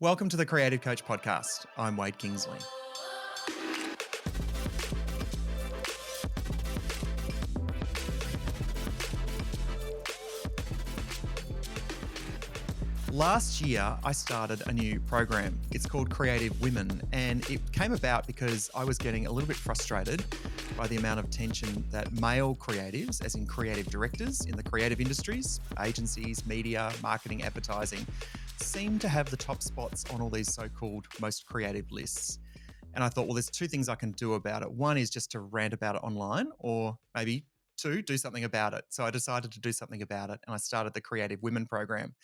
Welcome to the Creative Coach Podcast. I'm Wade Kingsley. Last year, I started a new program. It's called Creative Women, and it came about because I was getting a little bit frustrated by the amount of attention that male creatives, as in creative directors in the creative industries, agencies, media, marketing, advertising, seem to have the top spots on all these so-called most creative lists. And I thought, well, there's two things I can do about it. One is just to rant about it online, or maybe two, do something about it. So I decided to do something about it, and I started the Creative Women program.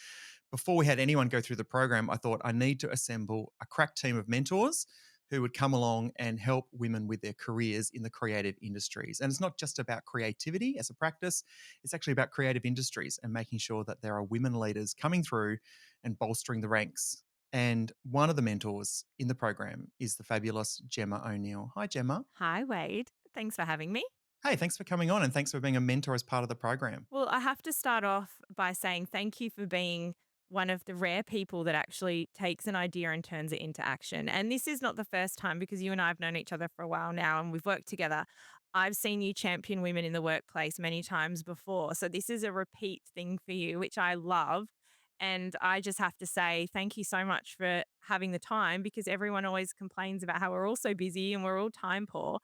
Before we had anyone go through the program, I thought I need to assemble a crack team of mentors who would come along and help women with their careers in the creative industries. And it's not just about creativity as a practice, it's actually about creative industries and making sure that there are women leaders coming through and bolstering the ranks. And one of the mentors in the program is the fabulous Gemma O'Neill. Hi, Gemma. Hi, Wade. Thanks for having me. Hey, thanks for coming on and thanks for being a mentor as part of the program. Well, I have to start off by saying thank you for being one of the rare people that actually takes an idea and turns it into action. And this is not the first time because you and I have known each other for a while now and we've worked together. I've seen you champion women in the workplace many times before. So this is a repeat thing for you, which I love. And I just have to say thank you so much for having the time because everyone always complains about how we're all so busy and we're all time poor.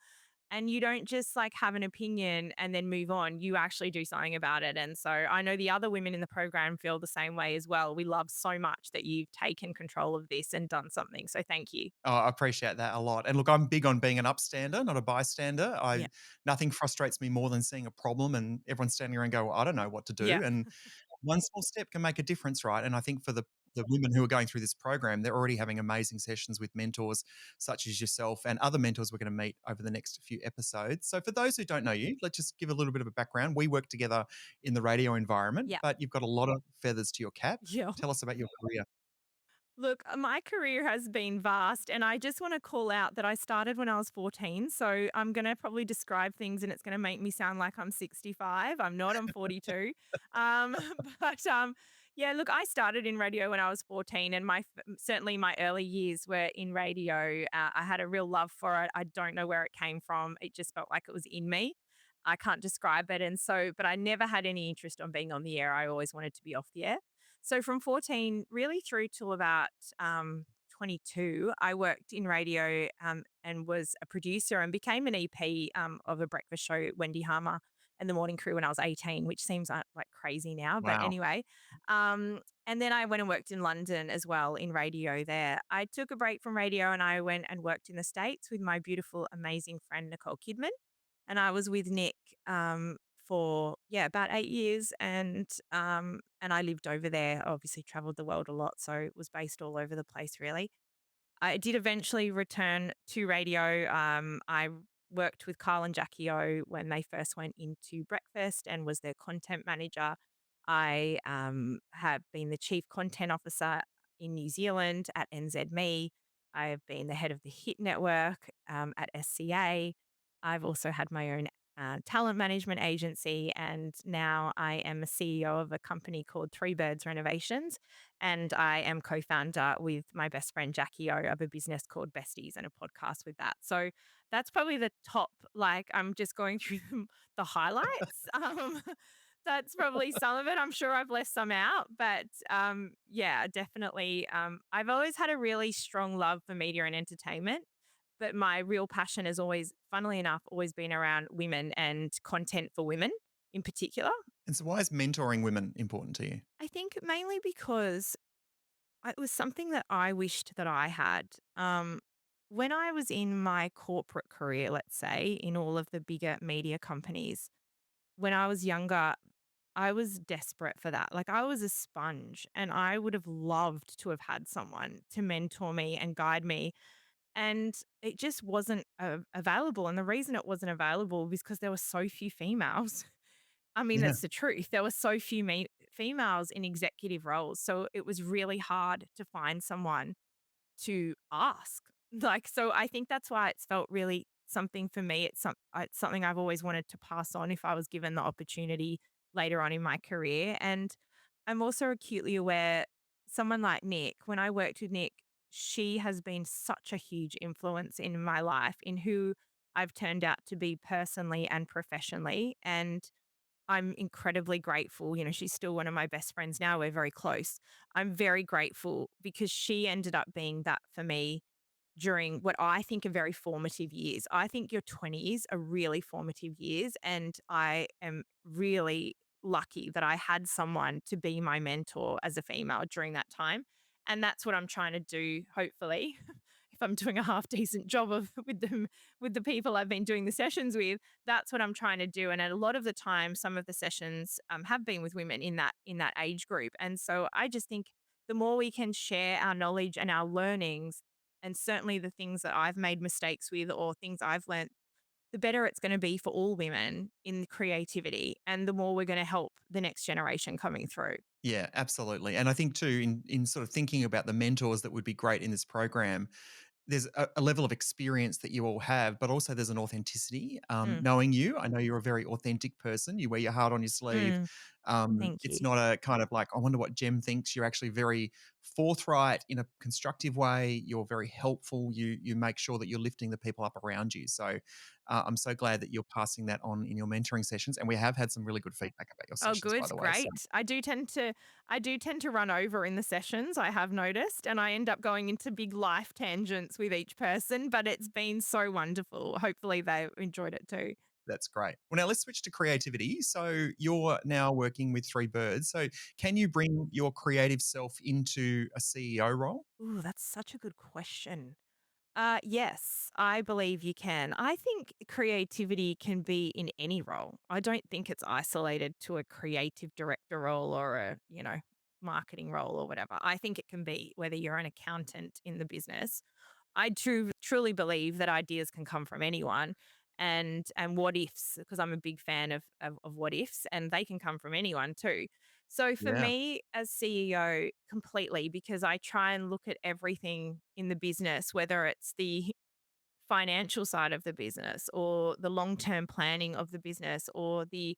And you don't just like have an opinion and then move on. You actually do something about it. And so I know the other women in the program feel the same way as well. We love so much that you've taken control of this and done something. So thank you. Oh, I appreciate that a lot. And look, I'm big on being an upstander, not a bystander. Yeah. Nothing frustrates me more than seeing a problem and everyone standing around go, "Well, I don't know what to Yeah. do." And one small step can make a difference, right? And I think for the women who are going through this program, they're already having amazing sessions with mentors such as yourself and other mentors we're going to meet over the next few episodes. So for those who don't know you, let's just give a little bit of a background. We work together in the radio environment, Yeah. but you've got a lot of feathers to your cap. Yeah. Tell us about your career. Look, my career has been vast, and I just want to call out that I started when I was 14. So I'm going to probably describe things and it's going to make me sound like I'm 65. I'm not, I'm 42. Um, but yeah, look, I started in radio when I was 14, and certainly my early years were in radio. I had a real love for it. I don't know where it came from. It just felt like it was in me. I can't describe it. And so, but I never had any interest on being on the air. I always wanted to be off the air. So from 14 really through till about 22, I worked in radio and was a producer and became an EP of a breakfast show, Wendy Harmer and the Morning Crew when I was 18, which seems like crazy now. But Wow. anyway, and then I went and worked in London as well in radio there. I took a break from radio and I went and worked in the States with my beautiful, amazing friend, Nicole Kidman. And I was with Nick for about 8 years, and I lived over there. Obviously, traveled the world a lot, so was based all over the place. Really, I did eventually return to radio. I worked with Carl and Jackie O when they first went into Breakfast, and was their content manager. I have been the chief content officer in New Zealand at NZME. I've been the head of the Hit Network at SCA. I've also had my own talent management agency, and now I am a CEO of a company called Three Birds Renovations, and I am co-founder with my best friend Jackie O of a business called Besties and a podcast with that. So that's probably the top. Like I'm just going through the highlights. That's probably some of it. I'm sure I've left some out, but yeah, definitely. I've always had a really strong love for media and entertainment, but my real passion has always, funnily enough, always been around women and content for women in particular. And so why is mentoring women important to you? I think mainly because it was something that I wished that I had. When I was in my corporate career, let's say, in all of the bigger media companies, when I was younger, I was desperate for that. Like I was a sponge and I would have loved to have had someone to mentor me and guide me. And it just wasn't available. And the reason it wasn't available was because there were so few females. I mean, Yeah. that's the truth. There were so few females in executive roles. So it was really hard to find someone to ask. Like, so I think that's why it's felt really something for me. It's something I've always wanted to pass on if I was given the opportunity later on in my career. And I'm also acutely aware someone like Nick, when I worked with Nick, she has been such a huge influence in my life, in who I've turned out to be personally and professionally. And I'm incredibly grateful. You know, she's still one of my best friends now. We're very close. I'm very grateful because she ended up being that for me during what I think are very formative years. I think your 20s are really formative years. And I am really lucky that I had someone to be my mentor as a female during that time. And that's what I'm trying to do, hopefully. If I'm doing a half decent job of with them with the people I've been doing the sessions with, that's what I'm trying to do. And a lot of the time, some of the sessions have been with women in that age group. And so I just think the more we can share our knowledge and our learnings, and certainly the things that I've made mistakes with or things I've learnt, the better it's going to be for all women in creativity and the more we're going to help the next generation coming through. Yeah, absolutely. And I think too, in sort of thinking about the mentors that would be great in this program, there's a level of experience that you all have, but also there's an authenticity. Mm, Knowing you, I know you're a very authentic person. You wear your heart on your sleeve. mm, thank It's you. not a kind of like, I wonder what Jem thinks. You're actually very forthright in a constructive way. You're very helpful. You make sure that you're lifting the people up around you. So I'm so glad that you're passing that on in your mentoring sessions. And we have had some really good feedback about your Oh, sessions, by good, the way. So great. I do tend to run over in the sessions, I have noticed, and I end up going into big life tangents with each person, but it's been so wonderful. Hopefully they enjoyed it too. that's great. Well, now let's switch to creativity. So you're now working with three birds. So can you bring your creative self into a CEO role? Ooh, that's such a good question. Yes, I believe you can. I think creativity can be in any role. I don't think it's isolated to a creative director role or a, marketing role or whatever. I think it can be whether you're an accountant in the business. I truly believe that ideas can come from anyone, and what ifs, because I'm a big fan of what ifs, and they can come from anyone too. So for Yeah. me as CEO, completely, because I try and look at everything in the business, whether it's the financial side of the business or the long-term planning of the business or the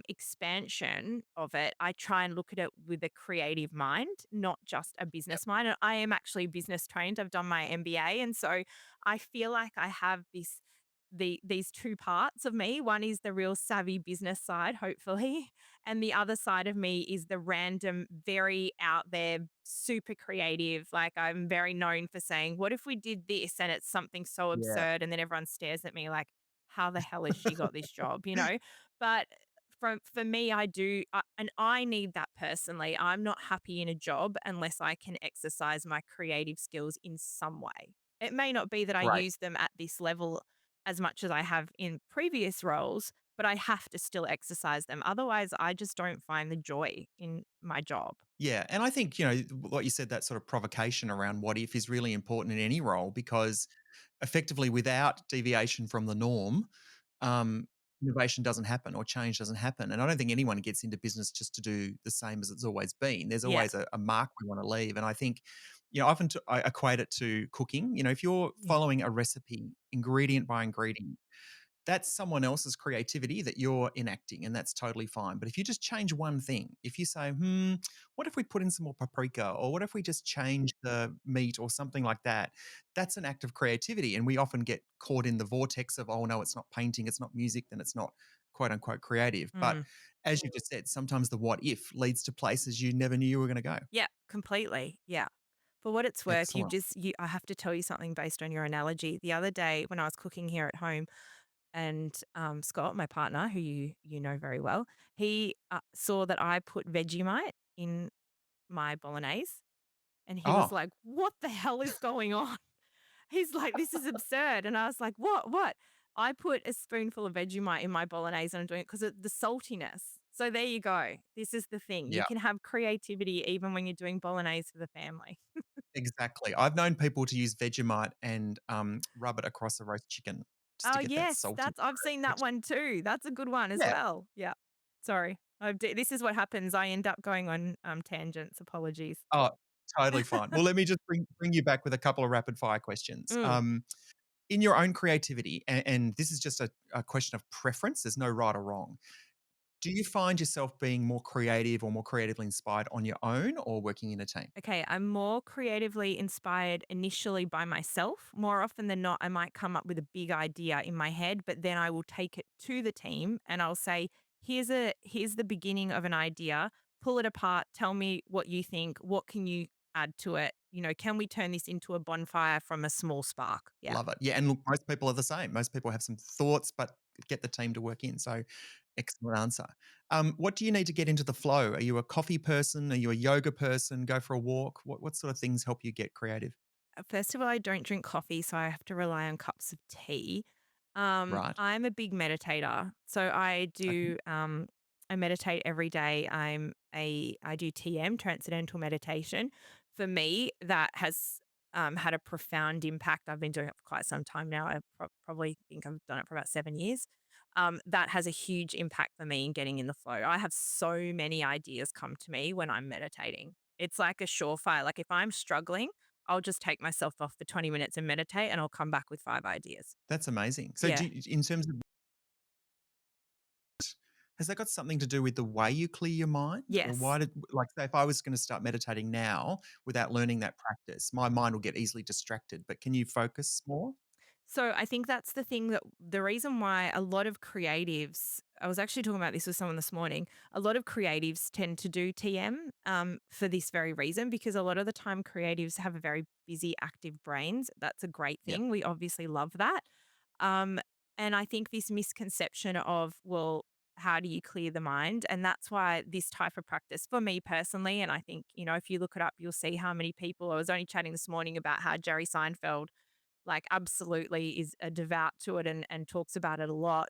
expansion of it. I try and look at it with a creative mind, not just a Yep. business mind. And I am actually business trained. I've done my MBA. And so I feel like I have these two parts of me. One is the real savvy business side, hopefully. And the other side of me is the random, very out there, super creative. Like I'm very known for saying, what if we did this? And it's something so Yeah. absurd. And then everyone stares at me like, how the hell has she got this job? You know? But for me, and I need that personally. I'm not happy in a job unless I can exercise my creative skills in some way. It may not be that I Great. use them at this level as much as I have in previous roles, but I have to still exercise them. Otherwise, I just don't find the joy in my job. Yeah. And I think, you know, what you said, that sort of provocation around what if is really important in any role because effectively without deviation from the norm, um, innovation doesn't happen or change doesn't happen. And I don't think anyone gets into business just to do the same as it's always been. There's Yeah. always a mark we want to leave. And I think, you know, often I equate it to cooking. You know, if you're Yeah. following a recipe ingredient by ingredient, that's someone else's creativity that you're enacting, and that's totally fine. But if you just change one thing, if you say, what if we put in some more paprika, or what if we just change the meat, or something like that, that's an act of creativity. And we often get caught in the vortex of, oh, no, it's not painting, it's not music, then it's not quote unquote creative. But Mm. as you just said, sometimes the what if leads to places you never knew you were going to go. Yeah, completely. Yeah. For what it's worth, Excellent. I have to tell you something based on your analogy. The other day when I was cooking here at home, and Scott, my partner, who you know very well, he saw that I put Vegemite in my bolognese, and he was Oh, like, "What the hell is going on?" He's like, "This is absurd." And I was like, "What? What?" I put a spoonful of Vegemite in my bolognese and I'm doing it because of the saltiness. So there you go. This is the thing. You yeah. can have creativity even when you're doing bolognese for the family. Exactly. I've known people to use Vegemite and rub it across a roast chicken just to Oh, get that yes, salty that's I've seen that texture. one too. That's a good one as Yeah. well. Yeah. Sorry. This is what happens. I end up going on tangents. Apologies. Oh, totally fine. Well, let me just bring you back with a couple of rapid fire questions. Mm. In your own creativity, and this is just a question of preference, there's no right or wrong. Do you find yourself being more creative or more creatively inspired on your own or working in a team? Okay, I'm more creatively inspired initially by myself. More often than not, I might come up with a big idea in my head, but then I will take it to the team and I'll say, here's the beginning of an idea. Pull it apart, tell me what you think, what can you add to it? Can we turn this into a bonfire from a small spark? Yeah. Love it. Yeah, and look, most people are the same. Most people have some thoughts, but get the team to work in. So, excellent answer. What do you need to get into the flow? Are you a coffee person? Are you a yoga person? Go for a walk? What sort of things help you get creative? First of all, I don't drink coffee, so I have to rely on cups of tea. Right. I'm a big meditator, so Okay. I meditate every day. I do TM, transcendental meditation. For me, that has had a profound impact. I've been doing it for quite some time now. I probably think I've done it for about 7 years. That has a huge impact for me in getting in the flow. I have so many ideas come to me when I'm meditating. It's like a surefire. Like if I'm struggling, I'll just take myself off for 20 minutes and meditate, and I'll come back with 5 ideas. That's amazing. So, Yeah. in terms of, has that got something to do with the way you clear your mind? Or Yes. why did, like, say, if I was going to start meditating now without learning that practice, my mind will get easily distracted. But can you focus more? So I think that's the thing that the reason why a lot of creatives, I was actually talking about this with someone this morning. A lot of creatives tend to do TM for this very reason, because a lot of the time creatives have a very busy, active brains. That's a great Yeah, thing. We obviously love that. Um, and I think this misconception of, well, how do you clear the mind? And that's why this type of practice, for me personally, and I think, if you look it up, you'll see how many people. I was only chatting this morning about how Jerry Seinfeld, like, absolutely is a devout to it and talks about it a lot.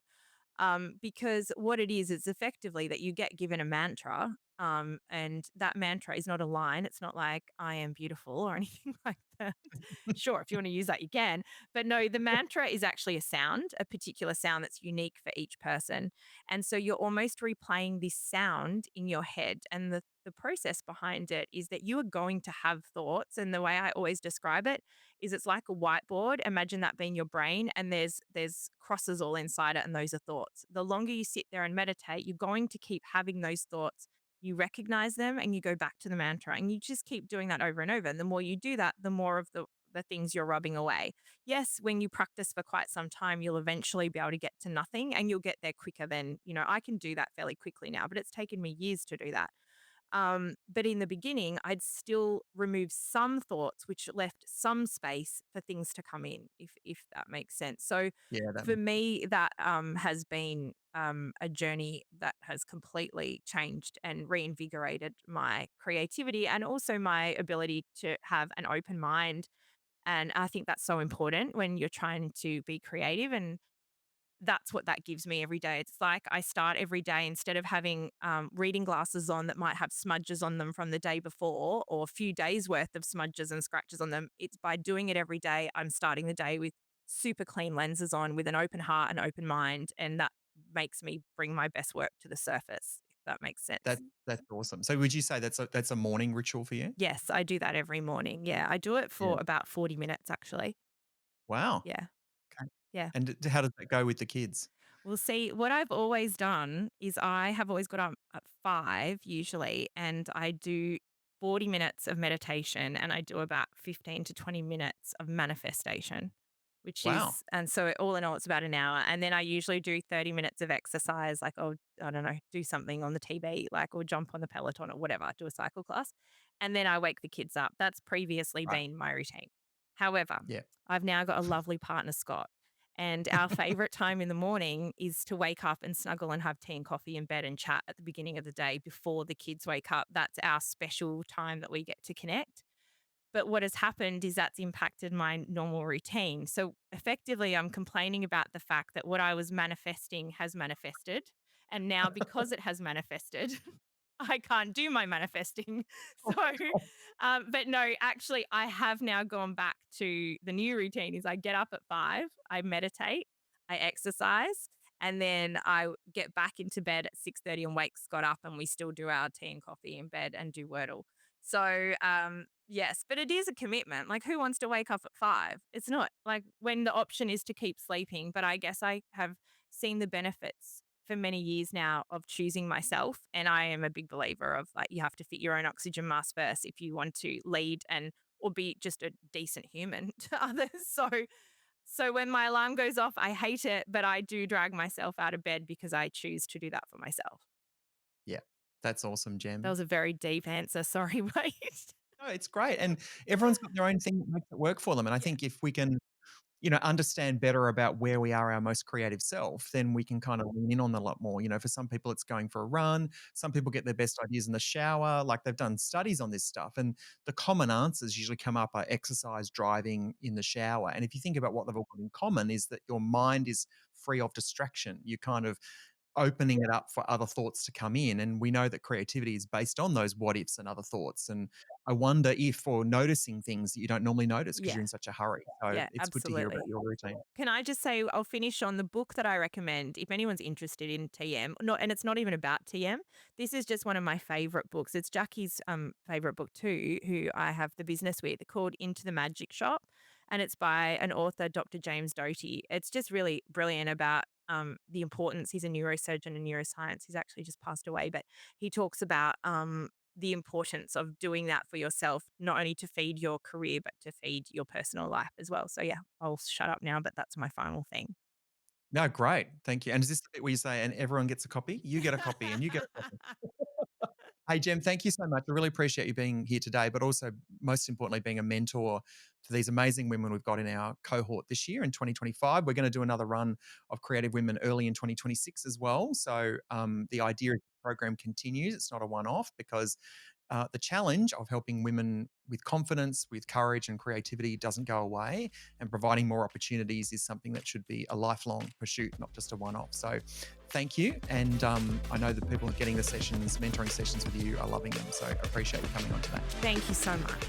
Because what it is, it's effectively that you get given a mantra, and that mantra is not a line. It's not like "I am beautiful" or anything like that. Sure, if you want to use that, you can. But no, the mantra is actually a sound, a particular sound that's unique for each person. And so you're almost replaying this sound in your head. And the process behind it is that you are going to have thoughts. And the way I always describe it is it's like a whiteboard. Imagine that being your brain, and there's crosses all inside it, and those are thoughts. The longer you sit there and meditate, you're going to keep having those thoughts. You recognize them and you go back to the mantra, and you just keep doing that over and over. And the more you do that, the more of the things you're rubbing away. Yes, when you practice for quite some time, you'll eventually be able to get to nothing, and you'll get there quicker than, I can do that fairly quickly now, but it's taken me years to do that. But in the beginning, I'd still remove some thoughts, which left some space for things to come in, if that makes sense. So yeah, that for makes sense. me, that has been a journey that has completely changed and reinvigorated my creativity and also my ability to have an open mind. And I think that's so important when you're trying to be creative. And that's what that gives me every day. It's like I start every day, instead of having reading glasses on that might have smudges on them from the day before or a few days worth of smudges and scratches on them. It's by doing it every day, I'm starting the day with super clean lenses on, with an open heart and open mind. And that makes me bring my best work to the surface, if that makes sense. That's awesome. So would you say that's a morning ritual for you? Yes, I do that every morning. Yeah, I do it Yeah. for about 40 minutes actually. Wow. Yeah. Okay. Yeah. And how does that go with the kids? Well, see, what I've always done is I have always got up at 5 usually, and I do 40 minutes of meditation, and I do about 15 to 20 minutes of manifestation, which Wow. is, and so all in all, it's about an hour. And then I usually do 30 minutes of exercise, like, oh, I don't know, do something on the TV, like, or jump on the Peloton or whatever, do a cycle class. And then I wake the kids up. That's previously Right. been my routine. However, Yeah. I've now got a lovely partner, Scott. And our favorite time in the morning is to wake up and snuggle and have tea and coffee in bed and chat at the beginning of the day before the kids wake up. That's our special time that we get to connect. But what has happened is that's impacted my normal routine. So effectively, I'm complaining about the fact that what I was manifesting has manifested. And now, because it has manifested, I can't do my manifesting. So, but no, actually, I have now gone back to the new routine is I get up at 5, I meditate, I exercise, and then I get back into bed at 6:30 and wake Scott up, and we still do our tea and coffee in bed and do Wordle. So, yes, but it is a commitment. Like, who wants to wake up at 5? It's not like when the option is to keep sleeping, but I guess I have seen the benefits for many years now of choosing myself. And I am a big believer of like, you have to fit your own oxygen mask first if you want to lead and or be just a decent human to others. So when my alarm goes off, I hate it, but I do drag myself out of bed because I choose to do that for myself. Yeah. That's awesome, That Jem. was a very deep answer. Sorry, Wade. No, it's great. And everyone's got their own thing that makes it work for them. And I Yeah. think if we can, understand better about where we are our most creative self, then we can kind of lean in on a lot more. For some people, it's going for a run. Some people get their best ideas in the shower. Like they've done studies on this stuff. And the common answers usually come up are exercise, driving, in the shower. And if you think about what they've all got in common, is that your mind is free of distraction. You kind of opening it up for other thoughts to come in. And we know that creativity is based on those what ifs and other thoughts. And I wonder if, or noticing things that you don't normally notice because Yeah. you're in such a hurry. So Yeah, it's good to hear absolutely. about your routine. Can I just say I'll finish on the book that I recommend if anyone's interested in TM. Not, and it's not even about TM. This is just one of my favorite books. It's Jackie's favorite book too, who I have the business with, called Into the Magic Shop, and it's by an author, Dr. James Doty. It's just really brilliant about the importance. He's a neurosurgeon and neuroscience. He's actually just passed away, but he talks about the importance of doing that for yourself, not only to feed your career, but to feed your personal life as well. So, yeah, I'll shut up now, but that's my final thing. No, great. Thank you. And is this the bit where you say, and everyone gets a copy? You get a copy and you get a copy. Hey, Jem, thank you so much. I really appreciate you being here today, but also, most importantly, being a mentor to these amazing women we've got in our cohort this year in 2025. We're going to do another run of Creative Women early in 2026 as well. So the idea is the program continues. It's not a one off because the challenge of helping women with confidence, with courage and creativity doesn't go away, and providing more opportunities is something that should be a lifelong pursuit, not just a one off. So thank you. And I know the people getting the sessions, mentoring sessions with you are loving them. So I appreciate you coming on today. Thank you so much.